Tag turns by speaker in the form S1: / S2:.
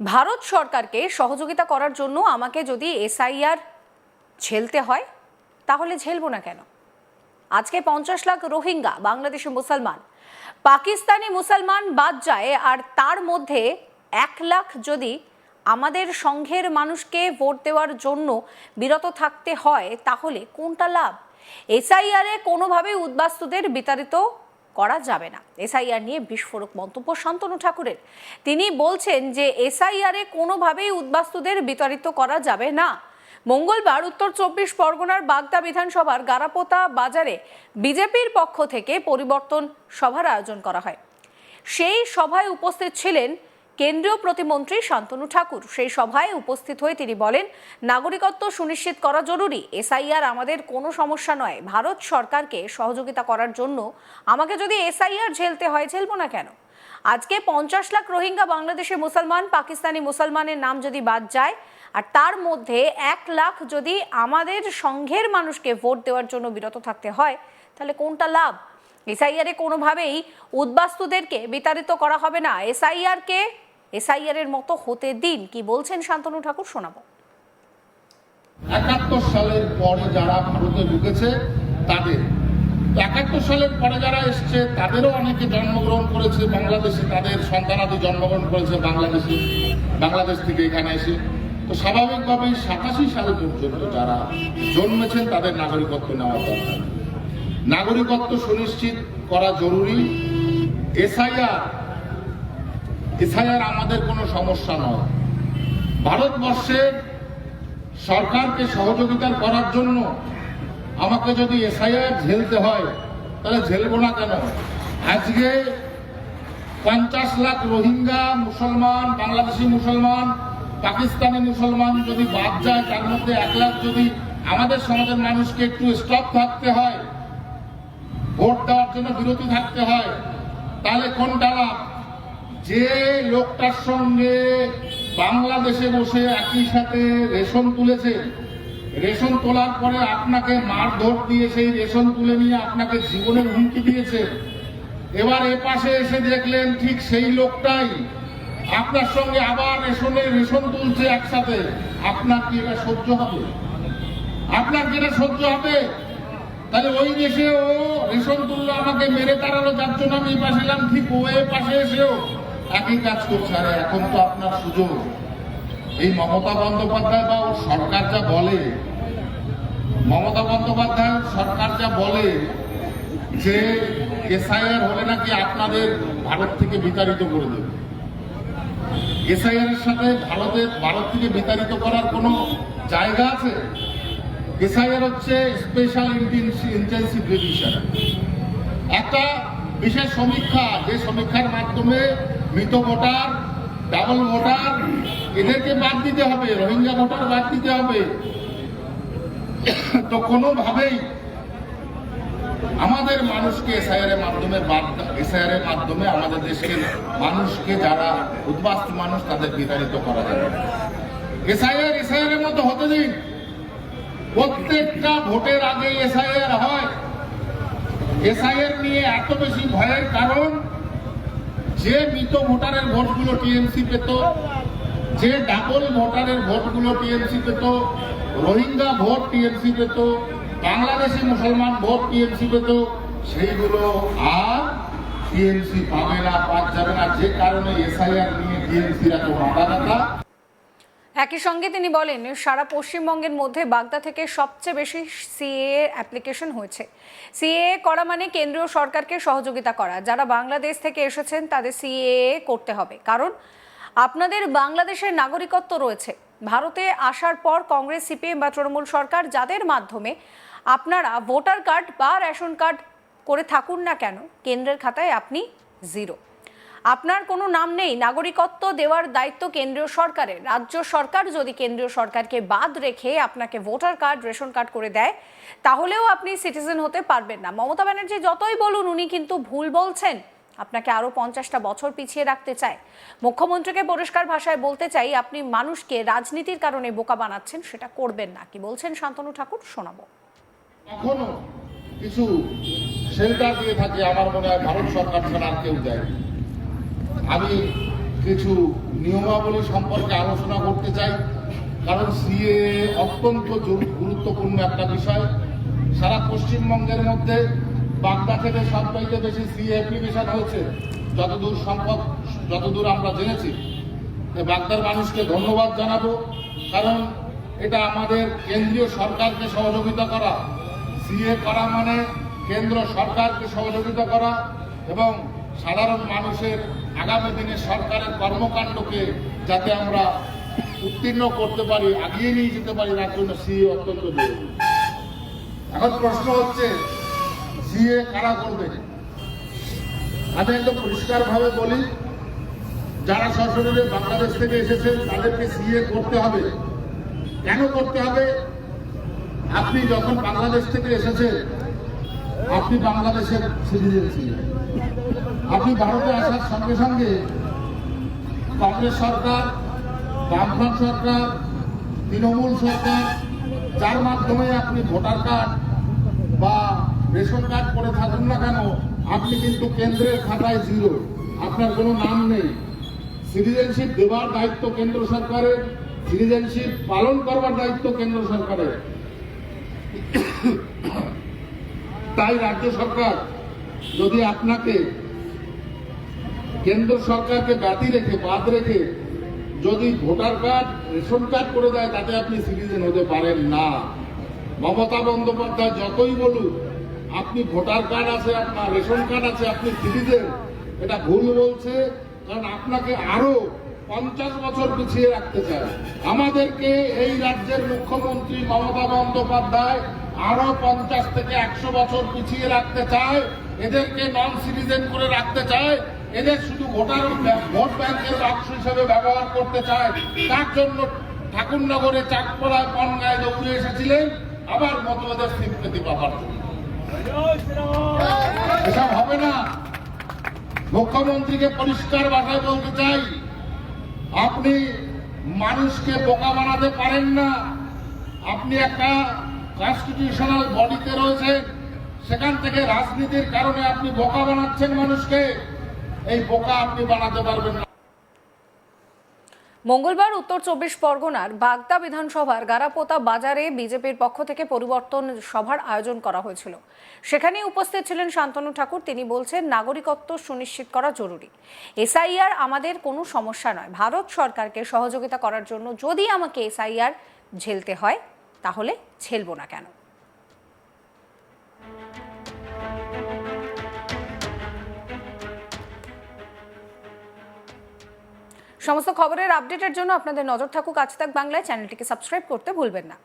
S1: ভারত সরকারকে সহযোগিতা করার জন্য আমাকে যদি এসআইআর ঝেলতে হয় তাহলে ঝেলবো না কেন? আজকে 50 লাখ রোহিঙ্গা বাংলাদেশি মুসলমান, পাকিস্তানি মুসলমান বাদ যায়, আর তার মধ্যে 1 লাখ যদি আমাদের সংঘের মানুষকে ভোট দেওয়ার জন্য বিরত থাকতে হয় তাহলে কোনটা লাভ? এসআইআরে কোনোভাবেই উদ্বাস্তুদের বিতাড়িত করা যাবে না। এসআইআর নিয়ে বিস্ফোরক মন্তব্য শান্তনু ঠাকুরের। তিনি বলছেন যে এসআইআরে কোনোভাবেই উদ্বাস্তুদের বিতাড়িত করা যাবে না। মঙ্গলবার উত্তর 24 পরগনার বাগদা বিধানসভার গারাপোতা বাজারে বিজেপির পক্ষ থেকে পরিবর্তন সভার আয়োজন করা হয়। সেই সভায় উপস্থিত ছিলেন কেন্দ্রীয় প্রতিমন্ত্রী শান্তনু ঠাকুর। সেই সভায় উপস্থিত হয়ে তিনি বলেন, নাগরিকত্ব সুনিশ্চিত করা জরুরি। এসআইআর আমাদের কোনো সমস্যা নয়। ভারত সরকারকে সহযোগিতা করার জন্য আমাকে যদি এসআইআর ঝেলতে হয়, ঝেলবো না কেন? আজকে 50 লাখ রোহিঙ্গা বাংলাদেশের মুসলমান, পাকিস্তানি মুসলমানের নাম যদি বাদ যায়, আর তার মধ্যে 1 লাখ যদি আমাদের সংঘের মানুষকে ভোট দেওয়ার জন্য বিরত থাকতে হয়, তাহলে কোনটা লাভ? এসআইআরে কোনোভাবেই উদ্বাস্তুদেরকে বিতাড়িত করা হবে না। এসআইআর এর মতো হতে দিন। কি বলছেন শান্তনু ঠাকুর, শোনাবো।
S2: 71 সালের পরে যারা ভারতে ঢুকেছে তাদের, 71 সালের পরে যারা এসছে তাদেরও অনেকে জন্মগ্রহণ করেছে বাংলাদেশে, তাদের সন্তানাদি জন্মগ্রহণ করেছে বাংলাদেশে, বাংলাদেশ থেকে এখানে এসে। তো স্বাভাবিকভাবেই 87 সাল পর্যন্ত যারা জন্মেছেন তাদের নাগরিকত্ব নেওয়া দরকার। নাগরিকত্ব সুনিশ্চিত করা জরুরি। এসআইআর আমাদের কোনো সমস্যা নয়। ভারতবর্ষের সরকারকে সহযোগিতা করার জন্য আমাকে যদি এসআইআর ঝেলতে হয় তাহলে ঝেলবো না কেন? আজকে 50 লাখ রোহিঙ্গা মুসলমান, বাংলাদেশি মুসলমান, পাকিস্তানি মুসলমান যদি বাদ যায়, তার মধ্যে 1 লাখ যদি আমাদের সমাজের মানুষকে একটু স্টপ থাকতে হয়, ভোট দেওয়ার জন্য বিরতি থাকতে হয়, তাহলে কোনটা লাভ? যে লোকটার সঙ্গে বাংলাদেশে বসে একই সাথে রেশন তুলেছে, রেশন তোলার পরে আপনাকে মারধর দিয়ে সেই রেশন তুলে নিয়ে আপনাকে জীবনের হুমকি দিয়েছে, এবার এ পাশে এসে দেখলেন ঠিক সেই লোকটাই আপনার সঙ্গে আবার রেশন তুলছে একসাথে, আপনার কি এটা সহ্য হবে? আপনার কি এটা সহ্য হবে? তাহলে ওই দেশে ও রেশন তুললো, আমাকে মেরে তাড়ালো, যার জন্য আমি এই পাশে এলাম, ঠিক ও এ পাশে এসেও একই কাজ করছে। আরে এখন তো আপনার সুযোগ। এই মমতা বন্দ্যোপাধ্যায় বা ওর সরকার যা বলে, মমতা বন্দ্যোপাধ্যায় সরকার যা বলে যে এসআইআর হলে নাকি আপনাদের ভারত থেকে বিতাড়িত করে দেবে। এসআইআর এর সাথে ভারত থেকে বিতাড়িত করার কোনো জায়গা আছে? এসআইআর হচ্ছে স্পেশাল ইন্টেন্সিভ রিভিশন, একটা বিশেষ সমীক্ষা, যে সমীক্ষার মাধ্যমে মৃত ভোটার, ডাবল ভোটার এদেরকে বাদ দিতে হবে, রোহিঙ্গা ভোটার বাদ দিতে হবে। তো কোনোভাবেই আমাদের মানুষকে এসআইআর এর মাধ্যমে আমাদের দেশের মানুষকে, যারা উদ্বাস্তু মানুষ, তাদের বিতাড়িত করা যাবে। এসআইআর এর মতো হতে দিন। প্রত্যেকটা ভোটের আগে এসআইআর হয়। এসআইআর নিয়ে এত বেশি ভয়ের কারণ, যে মৃত ভোটারের ভোটগুলো টিএমসি পেত, যে ডাবল ভোটারের ভোটগুলো টিএমসি পেত, রোহিঙ্গা ভোট টিএমসি পেত, বাংলাদেশি মুসলমান ভোট টিএমসি পেত, সেইগুলো আর টিএমসি পাবে না, পাওয়া যাবে না। যে কারণে এসআইআর নিয়ে টিএমসির এত মাথা ব্যথা।
S1: একই সঙ্গে তিনি বলেন, সারা পশ্চিমবঙ্গের মধ্যে বাগদা থেকে সবচেয়ে বেশি সিএএ অ্যাপ্লিকেশন হয়েছে। সিএএ করা মানে কেন্দ্রীয় সরকারকে সহযোগিতা করা। যারা বাংলাদেশ থেকে এসেছেন তাদের সিএএ করতে হবে, কারণ আপনাদের বাংলাদেশের নাগরিকত্ব রয়েছে। ভারতে আসার পর কংগ্রেস, সিপিএম বা তৃণমূল সরকার, যাদের মাধ্যমে আপনারা ভোটার কার্ড বা রেশন কার্ড করে থাকুন না কেন, কেন্দ্রের খাতায় আপনি জিরো। আপনার কোনো নাম নেই। নাগরিকত্ব দেওয়ার দায়িত্ব কেন্দ্রীয় সরকারের। রাজ্য সরকার যদি কেন্দ্রীয় সরকারকে বাদ রেখে আপনাকে ভোটার কার্ড, রেশন কার্ড করে দেয়, তাহলেও আপনি সিটিজেন হতে পারবেন না। মমতা ব্যানার্জি যতই বলুন, উনি কিন্তু ভুল বলছেন। আপনাকে আরো 50টা বছর পিছিয়ে রাখতে চায়। মুখ্যমন্ত্রীকে পরিষ্কার ভাষায় বলতে চাই, আপনি মানুষকে রাজনীতির কারণে বোকা বানাচ্ছেন, সেটা করবেন না। কি বলছেন শান্তনু ঠাকুর, শোনাবো।
S2: এখনো কিছু শেল্টার দিয়ে থাকে, আমার মনে হয় ভারত সরকার ছাড়া আর কেউ দেয়। আমি কিছু নিয়মাবলী সম্পর্কে আলোচনা করতে চাই, কারণ সিএ অত্যন্ত গুরুত্বপূর্ণ একটা বিষয়। সারা পশ্চিমবঙ্গের মধ্যে বাগদা থেকে সবচাইতে বেশি সিএ অ্যাপ্লিকেশন হয়েছে যতদূর আমরা জেনেছি। বাগদার মানুষকে ধন্যবাদ জানাবো, কারণ এটা আমাদের কেন্দ্রীয় সরকারকে সহযোগিতা করা। সিএ করা মানে কেন্দ্র সরকারকে সহযোগিতা করা এবং সাধারণ মানুষের আগামী দিনে সরকারের কর্মকাণ্ডকে যাতে আমরা উত্তীর্ণ করতে পারি, এগিয়ে নিয়ে যেতে পারি, তার জন্য সিএ অত্যন্ত জরুরি। এখন প্রশ্ন হচ্ছে সিএ কারা করবে? আমি একদম পরিষ্কারভাবে বলি, যারা সশরীরে বাংলাদেশ থেকে এসেছেন তাদেরকে সিএ করতে হবে। কেন করতে হবে? আপনি যখন বাংলাদেশ থেকে এসেছেন আপনি বাংলাদেশের সিটিজেন ছিলেন। আপনি ভারতে আসার সঙ্গে সঙ্গে কংগ্রেস সরকার, বামফ্রন্ট সরকার, তৃণমূল সরকার, যার মাধ্যমে আপনি ভোটার কার্ড বা রেশন কার্ড করে থাকুন না কেন, আপনি কিন্তু কেন্দ্রের খাতায় জিরো, আপনার কোনো নাম নেই। সিটিজেনশিপ দেওয়ার দায়িত্ব কেন্দ্র সরকারের, সিটিজেনশিপ পালন করবার দায়িত্ব কেন্দ্র সরকারের। তাই রাজ্য সরকার যদি আপনাকে কেন্দ্র সরকারকে বাদ রেখে যদি ভোটার কার্ড, রেশন কার্ড করে দেয়, তাতে আপনি সিটিজেন হতে পারেন না। মমতা বন্দ্যোপাধ্যায় যতই বলুন আপনি ভোটার কার্ড আছে, আপনার রেশন কার্ড আছে, আপনি সিটিজেন, এটা ভুল বলছে। কারণ আপনাকে আরো 50 বছর পিছিয়ে রাখতে চায়। আমাদেরকে এই রাজ্যের মুখ্যমন্ত্রী মমতা বন্দ্যোপাধ্যায় আরো 50 থেকে 100 বছর পিছিয়ে রাখতে চায়। এদেরকে নন সিটিজেন করে রাখতে চায়। এদের শুধু ভোট ব্যাংকের বাক্স হিসেবে ব্যবহার করতে চায়। তার জন্য ঠাকুরনগরে, চাকপাড়ায়, বনগাঁয় দৌড়ে এসেছিলেন আবার মতবাদের স্বীকৃতি পাবার জন্য। এসব হবে না। মুখ্যমন্ত্রীকে পরিষ্কার ভাষায় বলতে চাই, আপনি মানুষকে বোকা বানাতে পারেন না। আপনি একটা কনস্টিটিউশনাল বডিতে রয়েছেন, সেখান থেকে রাজনীতির কারণে আপনি বোকা বানাচ্ছেন মানুষকে। এই বোকা আপনি বানাতে পারবেন না।
S1: মঙ্গলবার উত্তর 24 পরগনার বাগদা বিধানসভার গারাপোতা বাজারে বিজেপির পক্ষ থেকে পরিবর্তন সভার আয়োজন করা হয়েছিল। সেখানে উপস্থিত ছিলেন শান্তনু ঠাকুর। তিনি বলছেন, নাগরিকত্ব সুনিশ্চিত করা জরুরি। এসআইআর আমাদের কোনো সমস্যা নয়। ভারত সরকারকে সহযোগিতা করার জন্য যদি আমাকে এসআইআর ঝেলতে হয় তাহলে ঝেলবো না কেন? সমস্ত খবরের আপডেটের জন্য আপনাদের নজর থাকুক আজ তাক বাংলায়। চ্যানেলটিকে সাবস্ক্রাইব করতে ভুলবেন না।